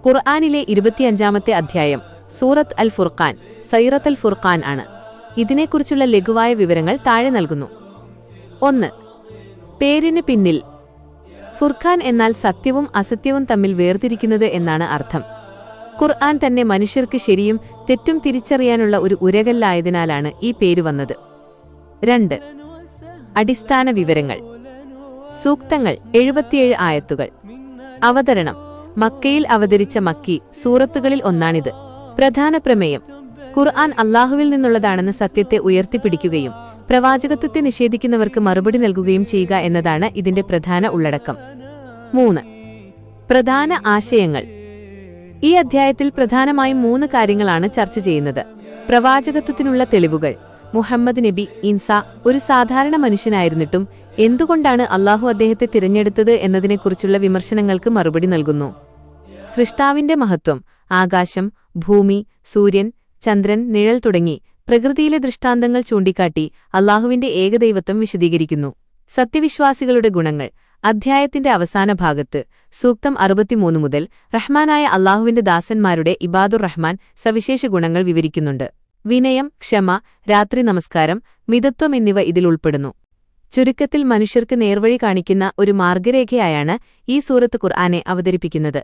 ഖുർആനിലെ 25-ാമത്തെ അധ്യായം സൂറത്ത് അൽ ഫുർഖാൻ സൈറത്ത് അൽ ഫുർഖാൻ ആണ്. ഇതിനെക്കുറിച്ചുള്ള ലഘുവായ വിവരങ്ങൾ താഴെ നൽകുന്നു. 1. പേരിന് പിന്നിൽ ഫുർഖാൻ എന്നാൽ സത്യവും അസത്യവും തമ്മിൽ വേർതിരിക്കുന്നത് എന്നാണ് അർത്ഥം. ഖുർആൻ തന്നെ മനുഷ്യർക്ക് ശരിയും തെറ്റും തിരിച്ചറിയാനുള്ള ഒരു ഉരകല്ലായതിനാലാണ് ഈ പേര് വന്നത്. 2. അടിസ്ഥാന വിവരങ്ങൾ. സൂക്തങ്ങൾ 77 ആയത്തുകൾ. അവതരണം മക്കയിൽ അവതരിച്ച മക്കി സൂറത്തുകളിൽ ഒന്നാണിത്. പ്രധാന പ്രമേയം ഖുർആൻ അല്ലാഹുവിൽ നിന്നുള്ളതാണെന്ന് സത്യത്തെ ഉയർത്തിപ്പിടിക്കുകയും പ്രവാചകത്വത്തെ നിഷേധിക്കുന്നവർക്ക് മറുപടി നൽകുകയും ചെയ്യുക എന്നതാണ് ഇതിന്റെ പ്രധാന ഉള്ളടക്കം. 3. പ്രധാന ആശയങ്ങൾ. ഈ അധ്യായത്തിൽ പ്രധാനമായും 3 കാര്യങ്ങളാണ് ചർച്ച ചെയ്യുന്നത്. പ്രവാചകത്വത്തിനുള്ള തെളിവുകൾ. മുഹമ്മദ് നബി ഇൻസ ഒരു സാധാരണ മനുഷ്യനായിരുന്നിട്ടും എന്തുകൊണ്ടാണ് അല്ലാഹു അദ്ദേഹത്തെ തിരഞ്ഞെടുത്തത് എന്നതിനെക്കുറിച്ചുള്ള വിമർശനങ്ങൾക്ക് മറുപടി നൽകുന്നു. സൃഷ്ടാവിന്റെ മഹത്വം. ആകാശം, ഭൂമി, സൂര്യൻ, ചന്ദ്രൻ, നിഴൽ തുടങ്ങി പ്രകൃതിയിലെ ദൃഷ്ടാന്തങ്ങൾ ചൂണ്ടിക്കാട്ടി അല്ലാഹുവിന്റെ ഏകദൈവത്വം വിശദീകരിക്കുന്നു. സത്യവിശ്വാസികളുടെ ഗുണങ്ങൾ. അധ്യായത്തിന്റെ അവസാന ഭാഗത്ത് സൂക്തം 63 മുതൽ റഹ്മാനായ അല്ലാഹുവിന്റെ ദാസന്മാരുടെ ഇബാദുർ റഹ്മാൻ സവിശേഷ ഗുണങ്ങൾ വിവരിക്കുന്നുണ്ട്. വിനയം, ക്ഷമ, രാത്രി നമസ്കാരം, മിതത്വം എന്നിവ ഇതിൽ ഉൾപ്പെടുന്നു. ചുരുക്കത്തിൽ മനുഷ്യർക്ക് നേർവഴി കാണിക്കുന്ന ഒരു മാർഗരേഖയായാണ് ഈ സൂറത്ത് ഖുർആനെ അവതരിപ്പിക്കുന്നത്.